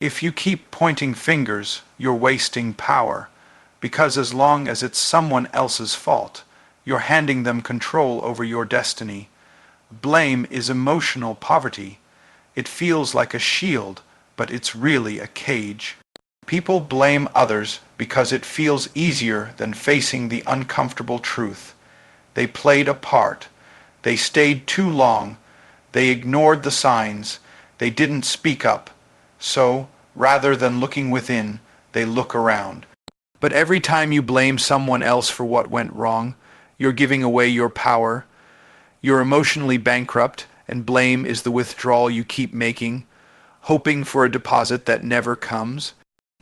If you keep pointing fingers, you're wasting power, because as long as it's someone else's fault, you're handing them control over your destiny. Blame is emotional poverty. It feels like a shield, but it's really a cage. People blame others because it feels easier than facing the uncomfortable truth. They played a part. They stayed too long. They ignored the signs. They didn't speak up. So, rather than looking within, they look around. But every time you blame someone else for what went wrong, you're giving away your power. You're emotionally bankrupt, and blame is the withdrawal you keep making, hoping for a deposit that never comes.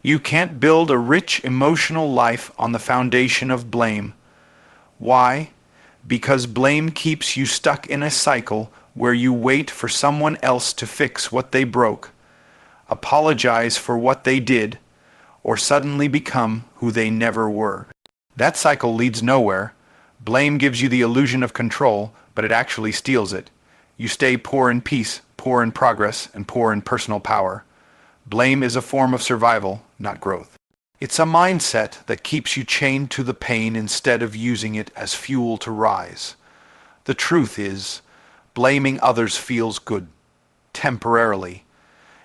You can't build a rich emotional life on the foundation of blame. Why? Because blame keeps you stuck in a cycle where you wait for someone else to fix what they broke, apologize for what they did, or suddenly become who they never were. That cycle leads nowhere. Blame gives you the illusion of control, but it actually steals it. You stay poor in peace, poor in progress, and poor in personal power. Blame is a form of survival, not growth. It's a mindset that keeps you chained to the pain instead of using it as fuel to rise. The truth is, blaming others feels good, temporarily.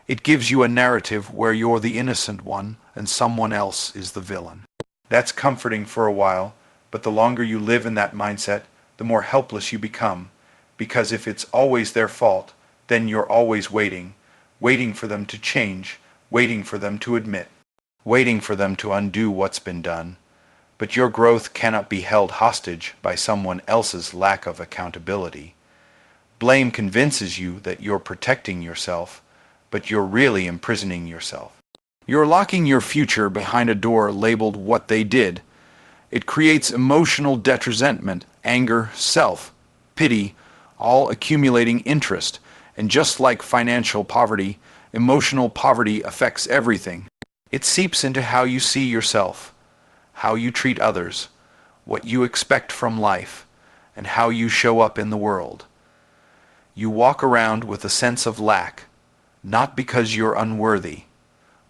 It gives you a narrative where you're the innocent one and someone else is the villain. That's comforting for a while, but the longer you live in that mindset, the more helpless you become. Because if it's always their fault, then you're always waiting for them to change, waiting for them to admit, waiting for them to undo what's been done. But your growth cannot be held hostage by someone else's lack of accountability. Blame convinces you that you're protecting yourself, but you're really imprisoning yourself. You're locking your future behind a door labeled what they did. It creates emotional resentment, anger, self-pity, all accumulating interest. And just like financial poverty, emotional poverty affects everything. It seeps into how you see yourself, how you treat others, what you expect from life, and how you show up in the world. You walk around with a sense of lack, not because you're unworthy,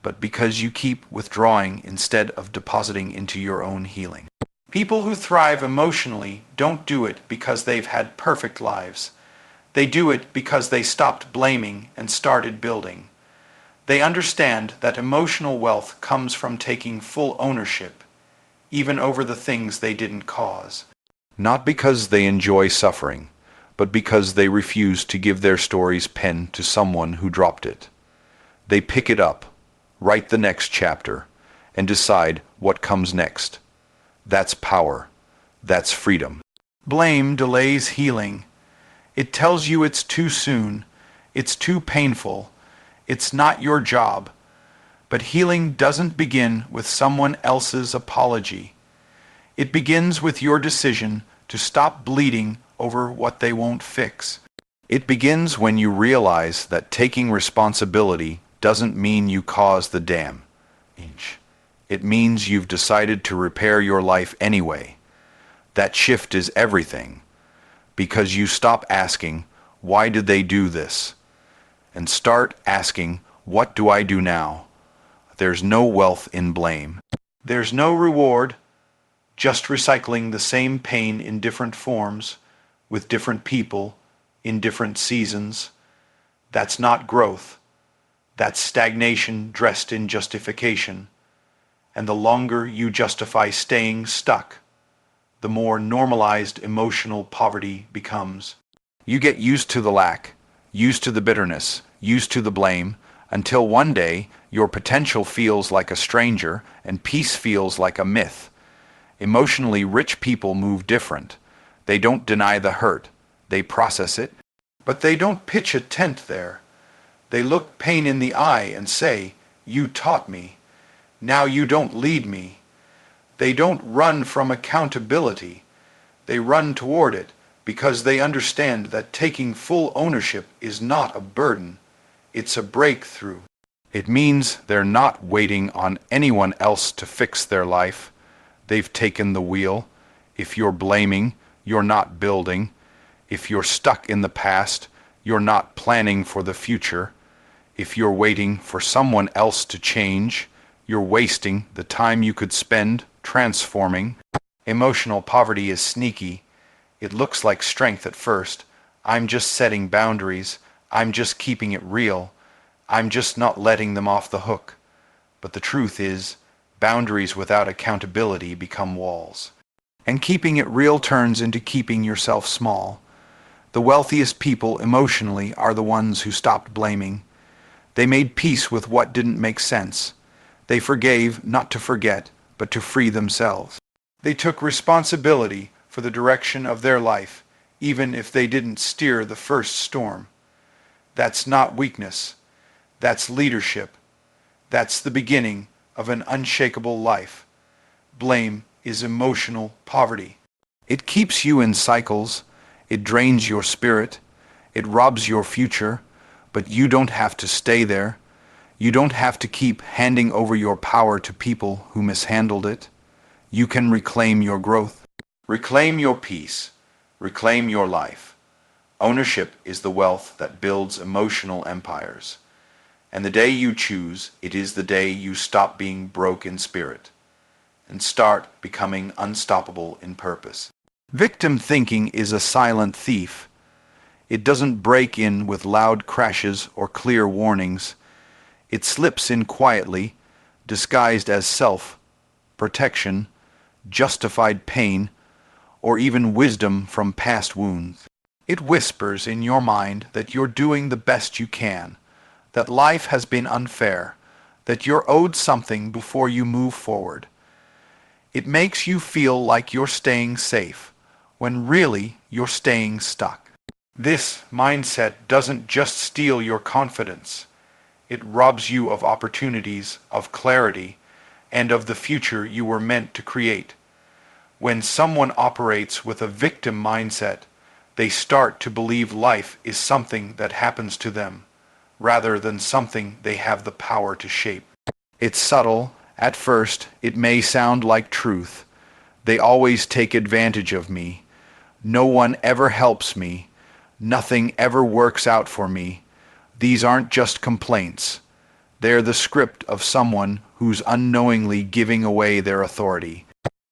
but because you keep withdrawing instead of depositing into your own healing. People who thrive emotionally don't do it because they've had perfect lives. They do it because they stopped blaming and started building. They understand that emotional wealth comes from taking full ownership, even over the things they didn't cause. Not because they enjoy suffering, but because they refuse to give their story's pen to someone who dropped it. They pick it up, write the next chapter, and decide what comes next. That's power. That's freedom. Blame delays healing. It tells you it's too soon, it's too painful, it's not your job. But healing doesn't begin with someone else's apology. It begins with your decision to stop bleeding over what they won't fix. It begins when you realize that taking responsibility doesn't mean you caused the damage. It means you've decided to repair your life anyway. That shift is everything. Because you stop asking, why did they do this? And start asking, what do I do now? There's no wealth in blame. There's no reward, just recycling the same pain in different forms, with different people, in different seasons. That's not growth. That's stagnation dressed in justification. And the longer you justify staying stuck, the more normalized emotional poverty becomes. You get used to the lack, used to the bitterness, used to the blame, until one day your potential feels like a stranger and peace feels like a myth. Emotionally rich people move different. They don't deny the hurt. They process it. But they don't pitch a tent there. They look pain in the eye and say, "You taught me. Now you don't lead me." They don't run from accountability. They run toward it because they understand that taking full ownership is not a burden. It's a breakthrough. It means they're not waiting on anyone else to fix their life. They've taken the wheel. If you're blaming, you're not building. If you're stuck in the past, you're not planning for the future. If you're waiting for someone else to change, you're wasting the time you could spend transforming. Emotional poverty is sneaky. It looks like strength at first. I'm just setting boundaries. I'm just keeping it real. I'm just not letting them off the hook. But the truth is, boundaries without accountability become walls. And keeping it real turns into keeping yourself small. The wealthiest people emotionally are the ones who stopped blaming. They made peace with what didn't make sense. They forgave not to forget, but to free themselves. They took responsibility for the direction of their life, even if they didn't steer the first storm. That's not weakness. That's leadership. That's the beginning of an unshakable life. Blame is emotional poverty. It keeps you in cycles. It drains your spirit. It robs your future. But you don't have to stay there. You don't have to keep handing over your power to people who mishandled it. You can reclaim your growth. Reclaim your peace. Reclaim your life. Ownership is the wealth that builds emotional empires. And the day you choose, it is the day you stop being broke in spirit and start becoming unstoppable in purpose. Victim thinking is a silent thief. It doesn't break in with loud crashes or clear warnings. It slips in quietly, disguised as self-protection, justified pain, or even wisdom from past wounds. It whispers in your mind that you're doing the best you can, that life has been unfair, that you're owed something before you move forward. It makes you feel like you're staying safe, when really you're staying stuck. This mindset doesn't just steal your confidence. It robs you of opportunities, of clarity, and of the future you were meant to create. When someone operates with a victim mindset, they start to believe life is something that happens to them, rather than something they have the power to shape. It's subtle. At first, it may sound like truth. They always take advantage of me. No one ever helps me. Nothing ever works out for me. These aren't just complaints. They're the script of someone who's unknowingly giving away their authority.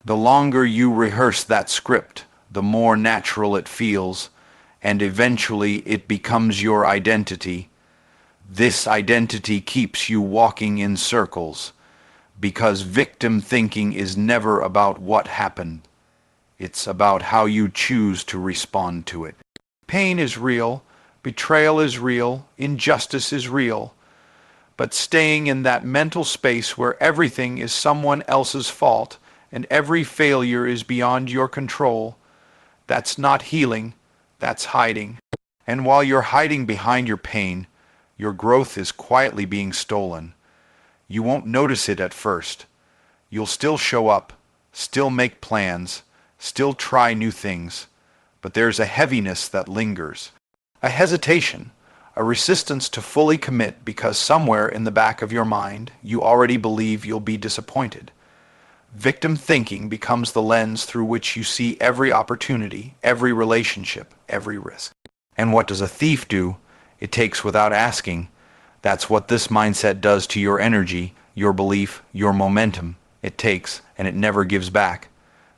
The longer you rehearse that script, the more natural it feels, and eventually it becomes your identity. This identity keeps you walking in circles, because victim thinking is never about what happened. It's about how you choose to respond to it. Pain is real, betrayal is real, injustice is real. But staying in that mental space where everything is someone else's fault and every failure is beyond your control, that's not healing, that's hiding. And while you're hiding behind your pain, your growth is quietly being stolen. You won't notice it at first. You'll still show up, still make plans, still try new things, but there's a heaviness that lingers. A hesitation, a resistance to fully commit because somewhere in the back of your mind you already believe you'll be disappointed. Victim thinking becomes the lens through which you see every opportunity, every relationship, every risk. And what does a thief do? It takes without asking. That's what this mindset does to your energy, your belief, your momentum. It takes, and it never gives back.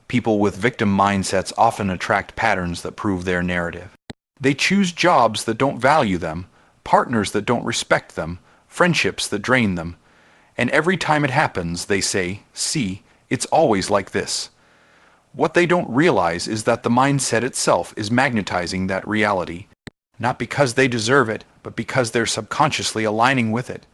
People with victim mindsets often attract patterns that prove their narrative. They choose jobs that don't value them, partners that don't respect them, friendships that drain them. And every time it happens, they say, "See, it's always like this." What they don't realize is that the mindset itself is magnetizing that reality. Not because they deserve it, but because they're subconsciously aligning with it.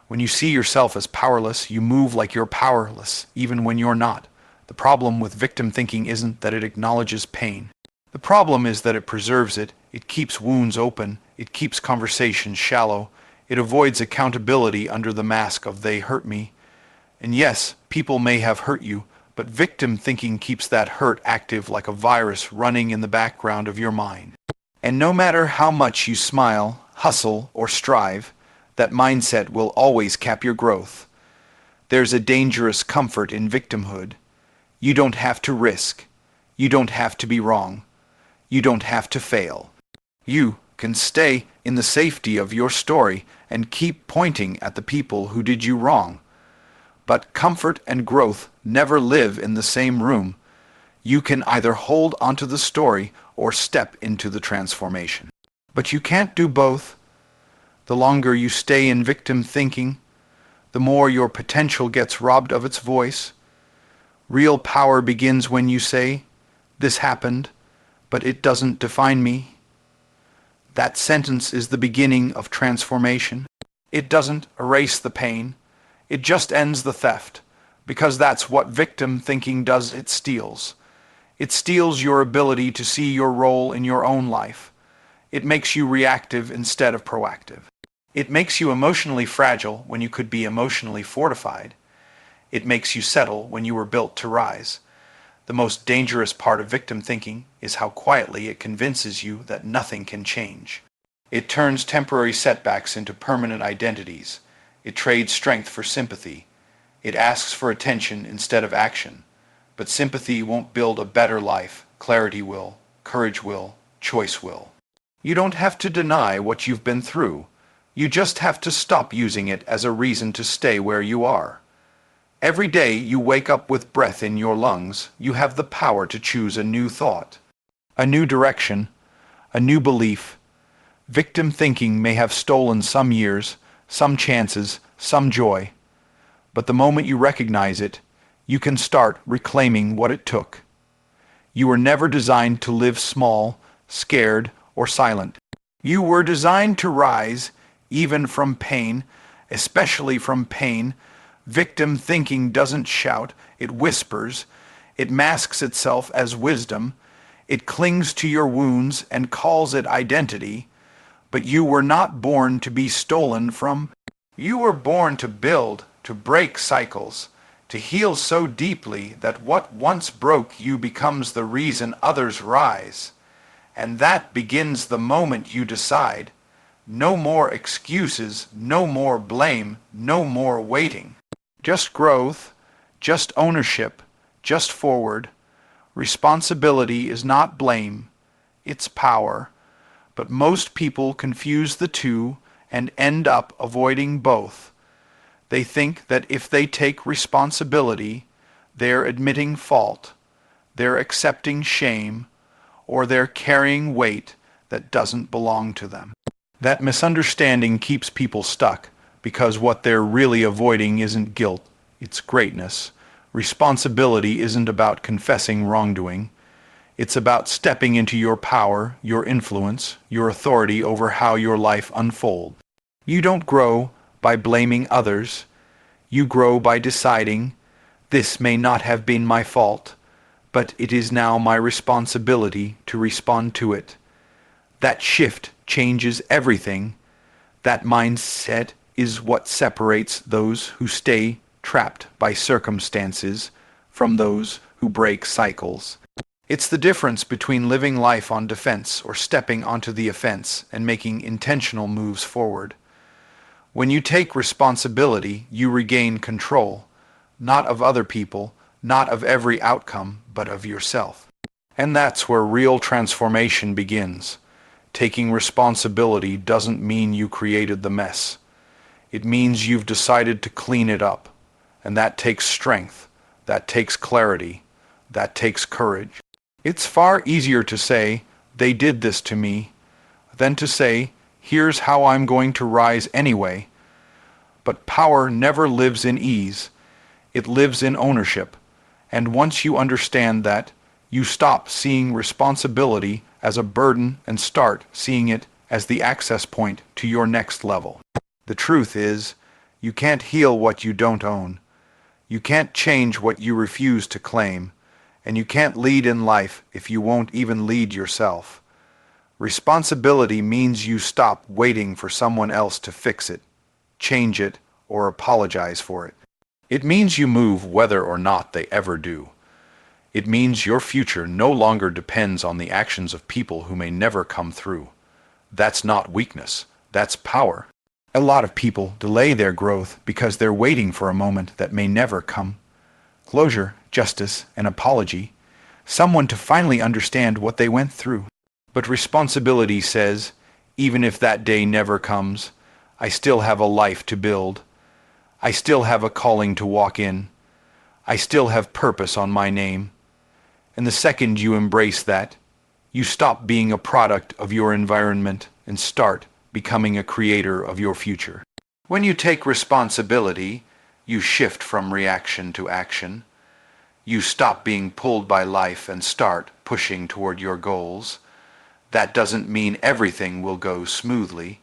When you see yourself as powerless, you move like you're powerless, even when you're not. The problem with victim thinking isn't that it acknowledges pain. The problem is that it preserves it. It keeps wounds open. It keeps conversations shallow. It avoids accountability under the mask of "they hurt me." And yes, people may have hurt you, but victim thinking keeps that hurt active like a virus running in the background of your mind. And no matter how much you smile, hustle, or strive, that mindset will always cap your growth. There's a dangerous comfort in victimhood. You don't have to risk. You don't have to be wrong. You don't have to fail. You can stay in the safety of your story and keep pointing at the people who did you wrong. But comfort and growth never live in the same room. You can either hold onto the story or step into the transformation. But you can't do both. The longer you stay in victim thinking, the more your potential gets robbed of its voice. Real power begins when you say, "This happened, but it doesn't define me." That sentence is the beginning of transformation. It doesn't erase the pain. It just ends the theft, because that's what victim thinking does. It steals. It steals your ability to see your role in your own life. It makes you reactive instead of proactive. It makes you emotionally fragile when you could be emotionally fortified. It makes you settle when you were built to rise. The most dangerous part of victim thinking is how quietly it convinces you that nothing can change. It turns temporary setbacks into permanent identities. It trades strength for sympathy. It asks for attention instead of action. But sympathy won't build a better life. Clarity will. Courage will. Choice will. You don't have to deny what you've been through. You just have to stop using it as a reason to stay where you are. Every day you wake up with breath in your lungs, you have the power to choose a new thought, a new direction, a new belief. Victim thinking may have stolen some years, some chances, some joy. But the moment you recognize it, you can start reclaiming what it took. You were never designed to live small, scared, or silent. You were designed to rise, even from pain, especially from pain. Victim thinking doesn't shout, it whispers. It masks itself as wisdom. It clings to your wounds and calls it identity. But you were not born to be stolen from. You were born to build, to break cycles, to heal so deeply that what once broke you becomes the reason others rise. And that begins the moment you decide. No more excuses, no more blame, no more waiting. Just growth, just ownership, just forward. Responsibility is not blame, it's power. But most people confuse the two and end up avoiding both. They think that if they take responsibility, they're admitting fault, they're accepting shame, or they're carrying weight that doesn't belong to them. That misunderstanding keeps people stuck, because what they're really avoiding isn't guilt, it's greatness. Responsibility isn't about confessing wrongdoing. It's about stepping into your power, your influence, your authority over how your life unfolds. You don't grow by blaming others. You grow by deciding, "This may not have been my fault, but it is now my responsibility to respond to it." That shift changes everything. That mindset is what separates those who stay trapped by circumstances from those who break cycles. It's the difference between living life on defense or stepping onto the offense and making intentional moves forward. When you take responsibility, you regain control, not of other people, not of every outcome, but of yourself. And that's where real transformation begins. Taking responsibility doesn't mean you created the mess. It means you've decided to clean it up. And that takes strength, that takes clarity, that takes courage. It's far easier to say, "They did this to me," than to say, "Here's how I'm going to rise anyway." But power never lives in ease. It lives in ownership. And once you understand that, you stop seeing responsibility as a burden and start seeing it as the access point to your next level. The truth is, you can't heal what you don't own. You can't change what you refuse to claim. And you can't lead in life if you won't even lead yourself. Responsibility means you stop waiting for someone else to fix it, change it, or apologize for it. It means you move whether or not they ever do. It means your future no longer depends on the actions of people who may never come through. That's not weakness, that's power. A lot of people delay their growth because they're waiting for a moment that may never come. Closure, justice, an apology, someone to finally understand what they went through. But responsibility says, Even if that day never comes, I still have a life to build. I still have a calling to walk in. I still have purpose on my name. And the second you embrace that, you stop being a product of your environment and start becoming a creator of your future. When you take responsibility, you shift from reaction to action. You stop being pulled by life and start pushing toward your goals. That doesn't mean everything will go smoothly.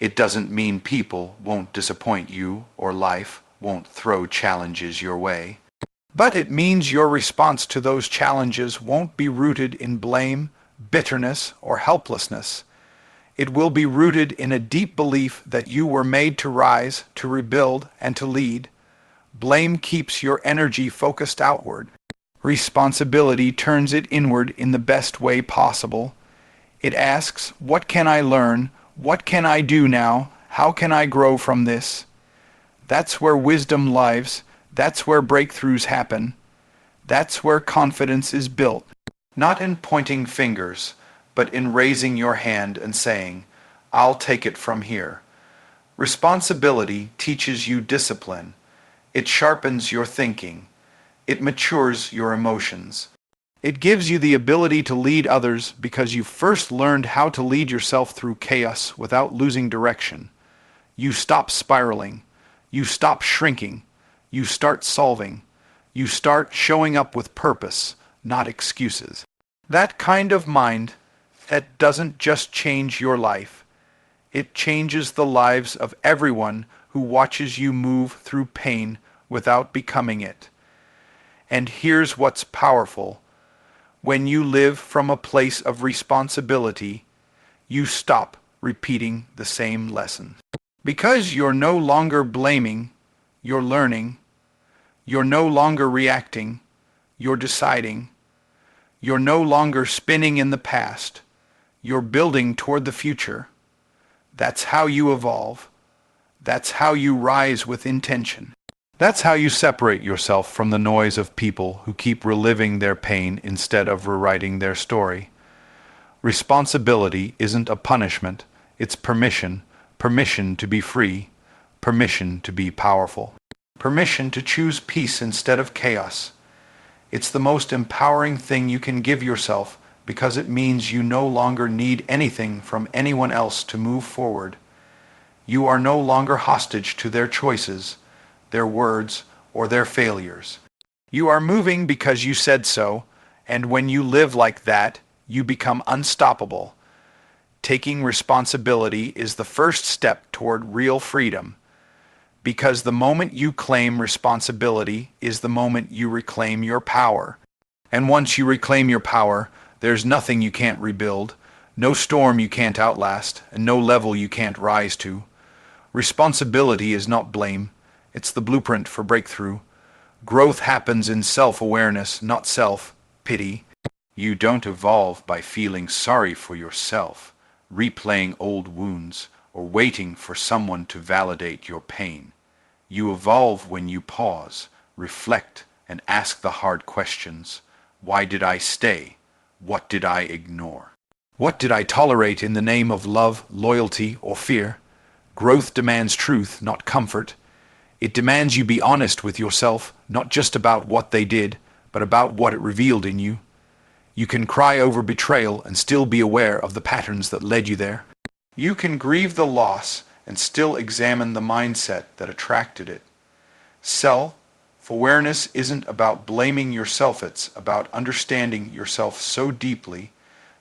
It doesn't mean people won't disappoint you or life won't throw challenges your way. But it means your response to those challenges won't be rooted in blame, bitterness, or helplessness. It will be rooted in a deep belief that you were made to rise, to rebuild, and to lead. Blame keeps your energy focused outward. Responsibility turns it inward in the best way possible. It asks, what can I learn? What can I do now? How can I grow from this? That's where wisdom lives. That's where breakthroughs happen. That's where confidence is built. Not in pointing fingers, but in raising your hand and saying, I'll take it from here. Responsibility teaches you discipline. It sharpens your thinking. It matures your emotions. It gives you the ability to lead others because you first learned how to lead yourself through chaos without losing direction. You stop spiraling. You stop shrinking. You start solving. You start showing up with purpose, not excuses. That kind of mind, that doesn't just change your life. It changes the lives of everyone who watches you move through pain without becoming it. And here's what's powerful. When you live from a place of responsibility, you stop repeating the same lesson. Because you're no longer blaming, you're learning. You're no longer reacting, you're deciding. You're no longer spinning in the past, you're building toward the future. That's how you evolve. That's how you rise with intention. That's how you separate yourself from the noise of people who keep reliving their pain instead of rewriting their story. Responsibility isn't a punishment, it's permission. Permission to be free. Permission to be powerful. Permission to choose peace instead of chaos. It's the most empowering thing you can give yourself because it means you no longer need anything from anyone else to move forward. You are no longer hostage to their choices, their words, or their failures. You are moving because you said so, and when you live like that, you become unstoppable. Taking responsibility is the first step toward real freedom, because the moment you claim responsibility is the moment you reclaim your power. And once you reclaim your power, there's nothing you can't rebuild, no storm you can't outlast, and no level you can't rise to. Responsibility is not blame. It's the blueprint for breakthrough. Growth happens in self-awareness, not self-pity. You don't evolve by feeling sorry for yourself, replaying old wounds, or waiting for someone to validate your pain. You evolve when you pause, reflect, and ask the hard questions. Why did I stay? What did I ignore? What did I tolerate in the name of love, loyalty, or fear? Growth demands truth, not comfort. It demands you be honest with yourself, not just about what they did, but about what it revealed in you. You can cry over betrayal and still be aware of the patterns that led you there. You can grieve the loss and still examine the mindset that attracted it. Self-awareness isn't about blaming yourself, it's about understanding yourself so deeply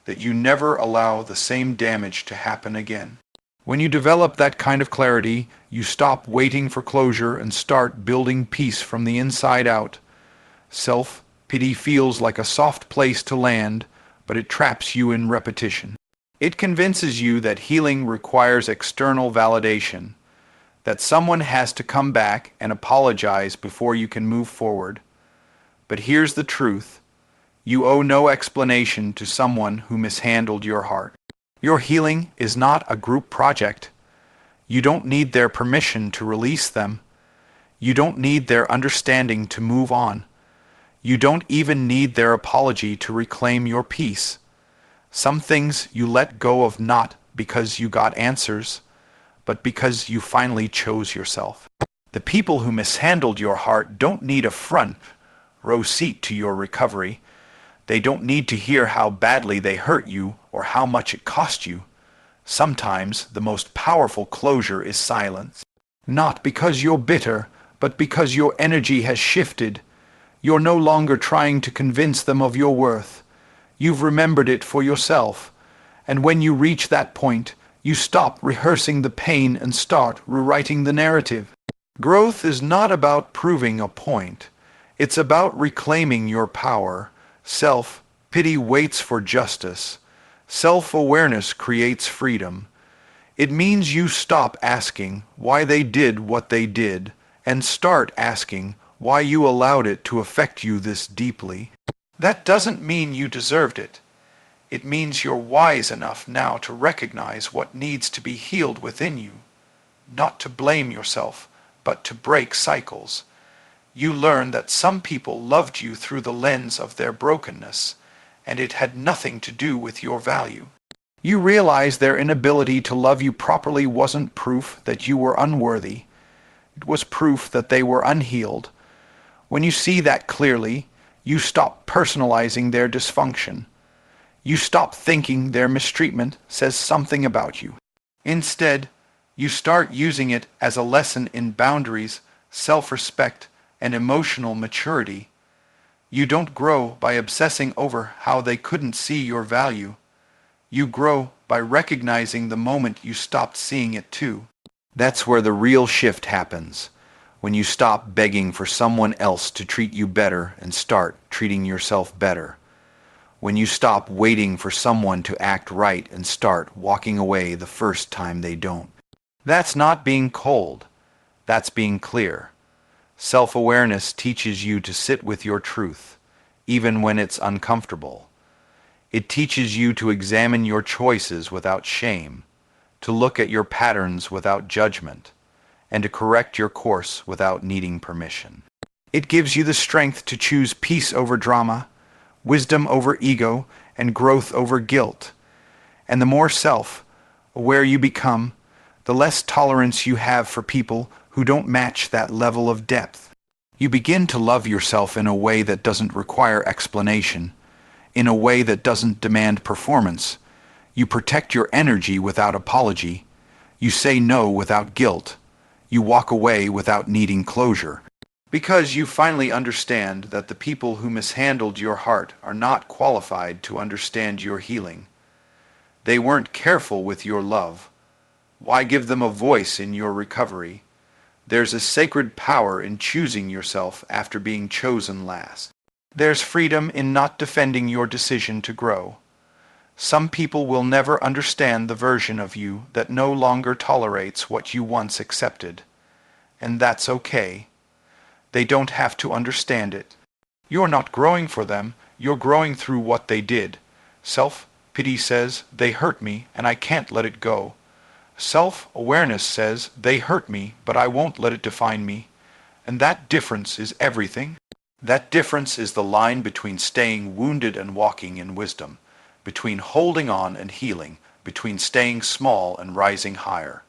that you never allow the same damage to happen again. When you develop that kind of clarity, you stop waiting for closure and start building peace from the inside out. Self-pity feels like a soft place to land, but it traps you in repetition. It convinces you that healing requires external validation, that someone has to come back and apologize before you can move forward. But here's the truth. You owe no explanation to someone who mishandled your heart. Your healing is not a group project. You don't need their permission to release them. You don't need their understanding to move on. You don't even need their apology to reclaim your peace. Some things you let go of not because you got answers, but because you finally chose yourself. The people who mishandled your heart don't need a front row seat to your recovery. They don't need to hear how badly they hurt you or how much it cost you. Sometimes the most powerful closure is silence. Not because you're bitter, but because your energy has shifted. You're no longer trying to convince them of your worth. You've remembered it for yourself. And when you reach that point, you stop rehearsing the pain and start rewriting the narrative. Growth is not about proving a point. It's about reclaiming your power. Self-pity waits for justice. Self-awareness creates freedom. It means you stop asking why they did what they did and start asking why you allowed it to affect you this deeply. That doesn't mean you deserved it. It means you're wise enough now to recognize what needs to be healed within you, not to blame yourself, but to break cycles. You learn that some people loved you through the lens of their brokenness, and it had nothing to do with your value. You realize their inability to love you properly wasn't proof that you were unworthy. It was proof that they were unhealed. When you see that clearly, you stop personalizing their dysfunction. You stop thinking their mistreatment says something about you. Instead, you start using it as a lesson in boundaries, self-respect, and emotional maturity. You don't grow by obsessing over how they couldn't see your value. You grow by recognizing the moment you stopped seeing it too. That's where the real shift happens, when you stop begging for someone else to treat you better and start treating yourself better. When you stop waiting for someone to act right and start walking away the first time they don't. That's not being cold. That's being clear. Self-awareness teaches you to sit with your truth, even when it's uncomfortable. It teaches you to examine your choices without shame, to look at your patterns without judgment, and to correct your course without needing permission. It gives you the strength to choose peace over drama, wisdom over ego, and growth over guilt. And the more self-aware you become, the less tolerance you have for people who don't match that level of depth. You begin to love yourself in a way that doesn't require explanation, in a way that doesn't demand performance. You protect your energy without apology. You say no without guilt. You walk away without needing closure. Because you finally understand that the people who mishandled your heart are not qualified to understand your healing. They weren't careful with your love. Why give them a voice in your recovery? There's a sacred power in choosing yourself after being chosen last. There's freedom in not defending your decision to grow. Some people will never understand the version of you that no longer tolerates what you once accepted. And that's okay. They don't have to understand it. You're not growing for them, you're growing through what they did. Self-pity says, they hurt me and I can't let it go. Self-awareness says, they hurt me, but I won't let it define me. And that difference is everything. That difference is the line between staying wounded and walking in wisdom, between holding on and healing, between staying small and rising higher.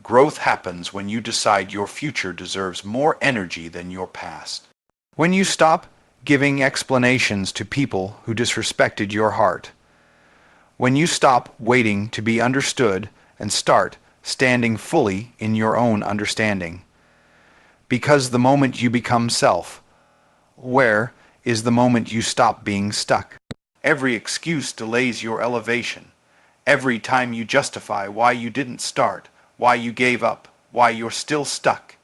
Growth happens when you decide your future deserves more energy than your past. When you stop giving explanations to people who disrespected your heart. When you stop waiting to be understood and start standing fully in your own understanding. Because the moment you become self-aware is the moment you stop being stuck. Every excuse delays your elevation. Every time you justify why you didn't start, why you gave up, why you're still stuck,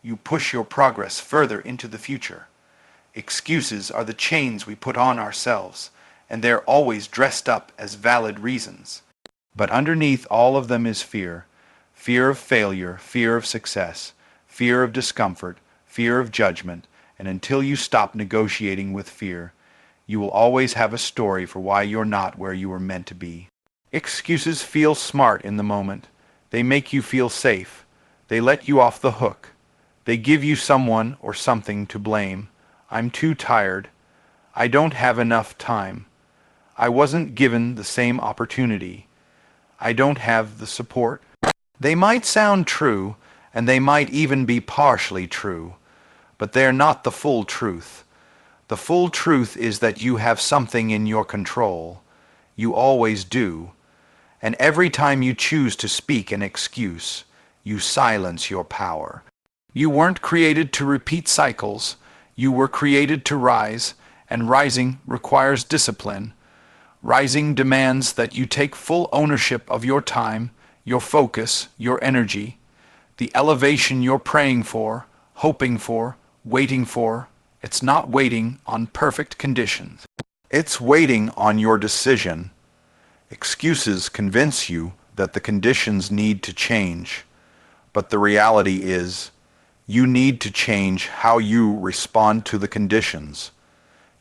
you push your progress further into the future. Excuses are the chains we put on ourselves, and they're always dressed up as valid reasons. But underneath all of them is fear. Fear of failure, fear of success, fear of discomfort, fear of judgment, and until you stop negotiating with fear, you will always have a story for why you're not where you were meant to be. Excuses feel smart in the moment. They make you feel safe. They let you off the hook. They give you someone or something to blame. I'm too tired. I don't have enough time. I wasn't given the same opportunity. I don't have the support. They might sound true, and they might even be partially true, but they're not the full truth. The full truth is that you have something in your control. You always do. And every time you choose to speak an excuse, you silence your power. You weren't created to repeat cycles. You were created to rise, and rising requires discipline. Rising demands that you take full ownership of your time, your focus, your energy. The elevation you're praying for, hoping for, waiting for, it's not waiting on perfect conditions. It's waiting on your decision. Excuses convince you that the conditions need to change, but the reality is, you need to change how you respond to the conditions.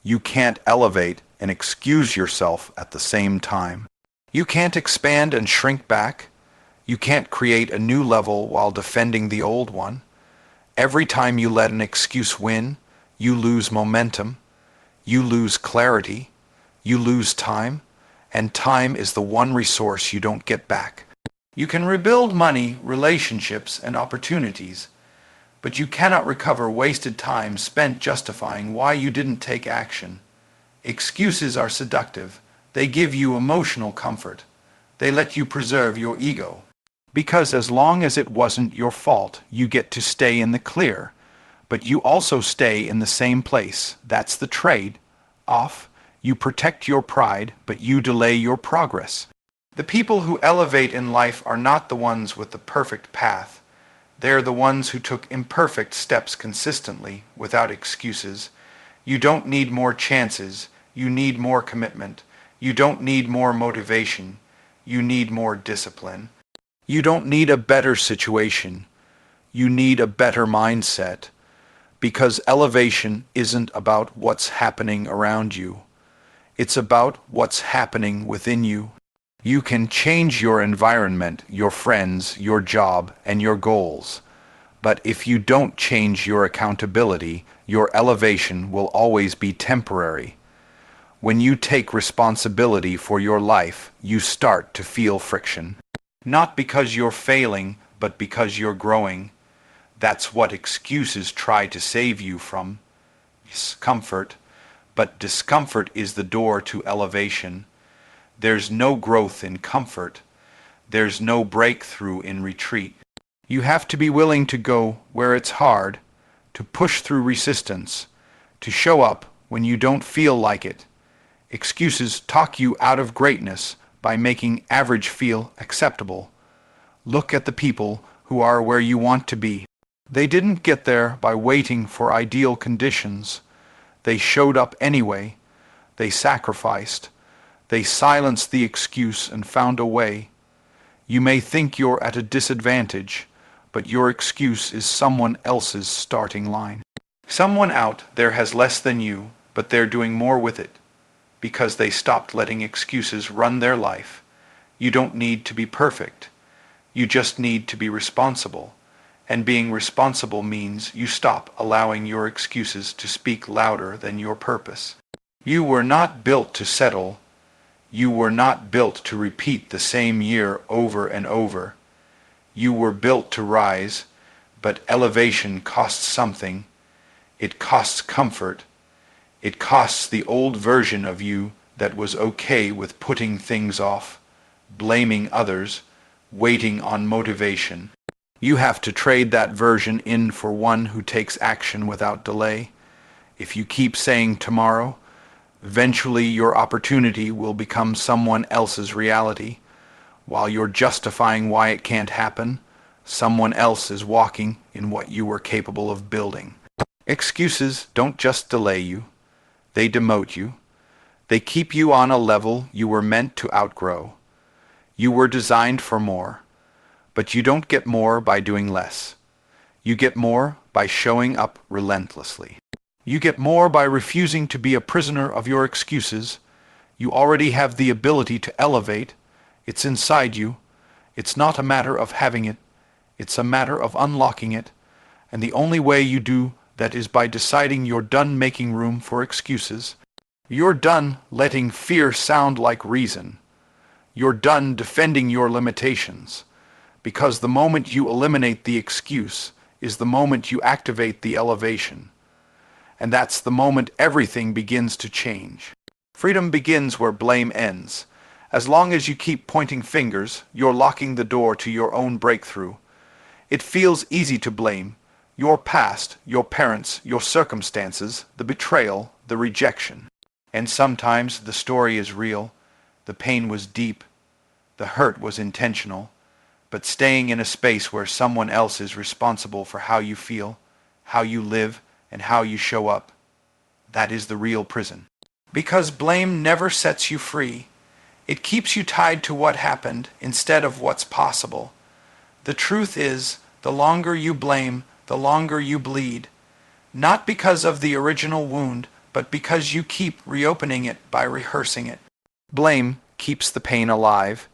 You can't elevate and excuse yourself at the same time. You can't expand and shrink back. You can't create a new level while defending the old one. Every time you let an excuse win, you lose momentum, you lose clarity, you lose time, and time is the one resource you don't get back. You can rebuild money, relationships, and opportunities, but you cannot recover wasted time spent justifying why you didn't take action. Excuses are seductive. They give you emotional comfort. They let you preserve your ego. Because as long as it wasn't your fault, you get to stay in the clear. But you also stay in the same place. That's the trade off. You protect your pride, but you delay your progress. The people who elevate in life are not the ones with the perfect path. They're the ones who took imperfect steps consistently, without excuses. You don't need more chances. You need more commitment. You don't need more motivation. You need more discipline. You don't need a better situation. You need a better mindset. Because elevation isn't about what's happening around you. It's about what's happening within you. You can change your environment, your friends, your job, and your goals. But if you don't change your accountability, your elevation will always be temporary. When you take responsibility for your life, you start to feel friction. Not because you're failing, but because you're growing. That's what excuses try to save you from. Discomfort. But discomfort is the door to elevation. There's no growth in comfort. There's no breakthrough in retreat. You have to be willing to go where it's hard, to push through resistance, to show up when you don't feel like it. Excuses talk you out of greatness by making average feel acceptable. Look at the people who are where you want to be. They didn't get there by waiting for ideal conditions. They showed up anyway. They sacrificed. They silenced the excuse and found a way. You may think you're at a disadvantage, but your excuse is someone else's starting line. Someone out there has less than you, but they're doing more with it, because they stopped letting excuses run their life. You don't need to be perfect. You just need to be responsible. And being responsible means you stop allowing your excuses to speak louder than your purpose. You were not built to settle. You were not built to repeat the same year over and over. You were built to rise, but elevation costs something. It costs comfort. It costs the old version of you that was okay with putting things off, blaming others, waiting on motivation. You have to trade that version in for one who takes action without delay. If you keep saying tomorrow, eventually your opportunity will become someone else's reality. While you're justifying why it can't happen, someone else is walking in what you were capable of building. Excuses don't just delay you. They demote you. They keep you on a level you were meant to outgrow. You were designed for more. But you don't get more by doing less. You get more by showing up relentlessly. You get more by refusing to be a prisoner of your excuses. You already have the ability to elevate. It's inside you. It's not a matter of having it. It's a matter of unlocking it. And the only way you do that is by deciding you're done making room for excuses. You're done letting fear sound like reason. You're done defending your limitations, because the moment you eliminate the excuse is the moment you activate the elevation. And that's the moment everything begins to change. Freedom begins where blame ends. As long as you keep pointing fingers, you're locking the door to your own breakthrough. It feels easy to blame your past, your parents, your circumstances, the betrayal, the rejection. And sometimes the story is real, the pain was deep, the hurt was intentional, but staying in a space where someone else is responsible for how you feel, how you live, and how you show up, that is the real prison. Because blame never sets you free. It keeps you tied to what happened instead of what's possible. The truth is, the longer you blame, the longer you bleed. Not because of the original wound, but because you keep reopening it by rehearsing it. Blame keeps the pain alive.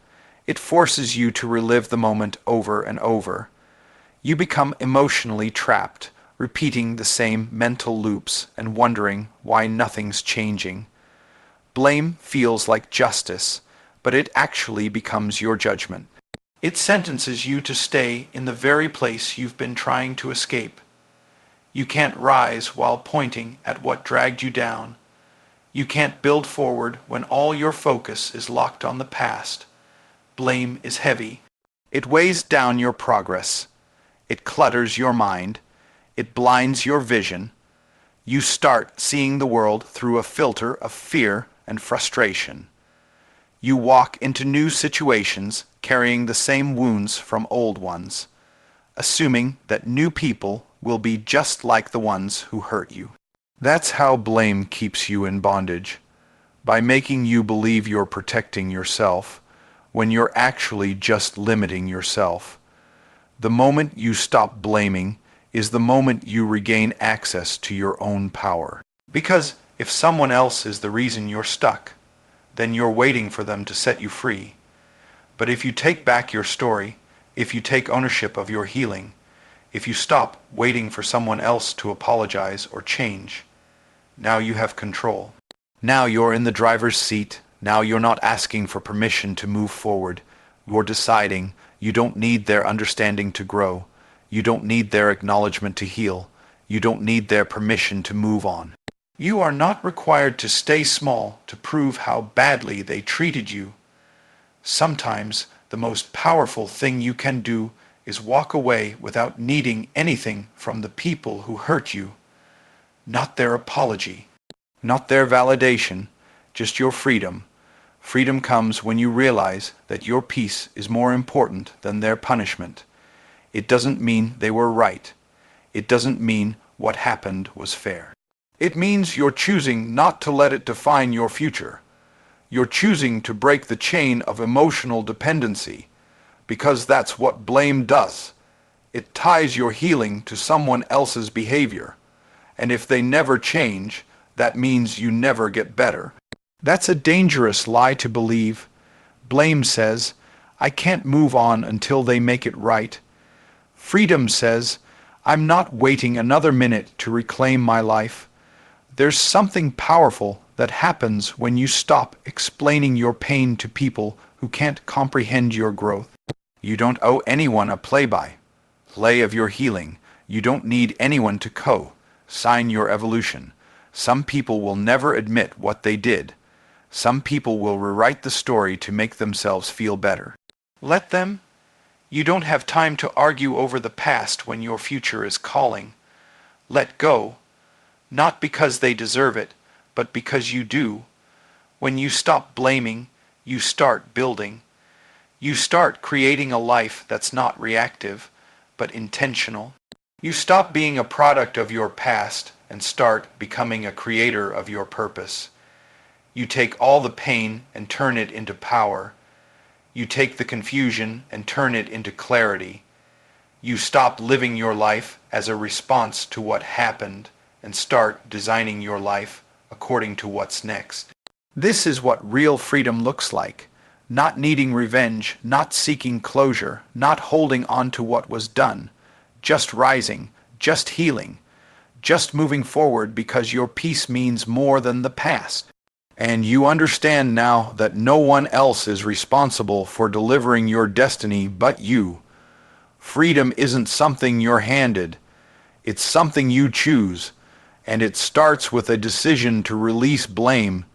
It forces you to relive the moment over and over. You become emotionally trapped, repeating the same mental loops and wondering why nothing's changing. Blame feels like justice, but it actually becomes your judgment. It sentences you to stay in the very place you've been trying to escape. You can't rise while pointing at what dragged you down. You can't build forward when all your focus is locked on the past. Blame is heavy. It weighs down your progress. It clutters your mind. It blinds your vision. You start seeing the world through a filter of fear and frustration. You walk into new situations carrying the same wounds from old ones, assuming that new people will be just like the ones who hurt you. That's how blame keeps you in bondage, by making you believe you're protecting yourself when you're actually just limiting yourself. The moment you stop blaming is the moment you regain access to your own power. Because if someone else is the reason you're stuck, then you're waiting for them to set you free. But if you take back your story, if you take ownership of your healing, if you stop waiting for someone else to apologize or change, now you have control. Now you're in the driver's seat. Now you're not asking for permission to move forward. You're deciding. You don't need their understanding to grow. You don't need their acknowledgement to heal. You don't need their permission to move on. You are not required to stay small to prove how badly they treated you. Sometimes the most powerful thing you can do is walk away without needing anything from the people who hurt you. Not their apology, not their validation, just your freedom. Freedom comes when you realize that your peace is more important than their punishment. It doesn't mean they were right. It doesn't mean what happened was fair. It means you're choosing not to let it define your future. You're choosing to break the chain of emotional dependency, because that's what blame does. It ties your healing to someone else's behavior. And if they never change, that means you never get better. That's a dangerous lie to believe. Blame says, I can't move on until they make it right. Freedom says, I'm not waiting another minute to reclaim my life. There's something powerful that happens when you stop explaining your pain to people who can't comprehend your growth. You don't owe anyone a play of your healing. You don't need anyone to sign your evolution. Some people will never admit what they did. Some people will rewrite the story to make themselves feel better. Let them. You don't have time to argue over the past when your future is calling. Let go, not because they deserve it, but because you do. When you stop blaming, you start building. You start creating a life that's not reactive, but intentional. You stop being a product of your past and start becoming a creator of your purpose. You take all the pain and turn it into power. You take the confusion and turn it into clarity. You stop living your life as a response to what happened and start designing your life according to what's next. This is what real freedom looks like. Not needing revenge, not seeking closure, not holding on to what was done. Just rising, just healing, just moving forward because your peace means more than the past. And you understand now that no one else is responsible for delivering your destiny but you. Freedom isn't something you're handed. It's something you choose, and it starts with a decision to release blame,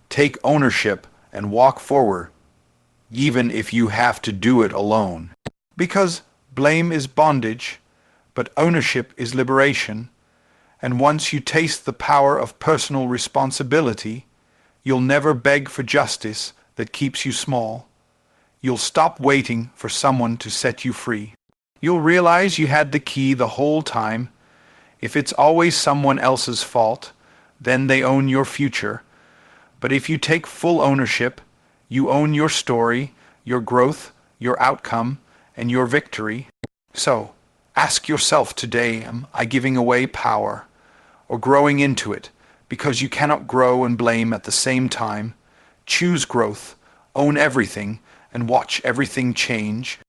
take ownership, and walk forward, even if you have to do it alone. Because blame is bondage, but ownership is liberation, and once you taste the power of personal responsibility, you'll never beg for justice that keeps you small. You'll stop waiting for someone to set you free. You'll realize you had the key the whole time. If it's always someone else's fault, then they own your future. But if you take full ownership, you own your story, your growth, your outcome, and your victory. So, ask yourself today, am I giving away power or growing into it? Because you cannot grow and blame at the same time. Choose growth, own everything, and watch everything change.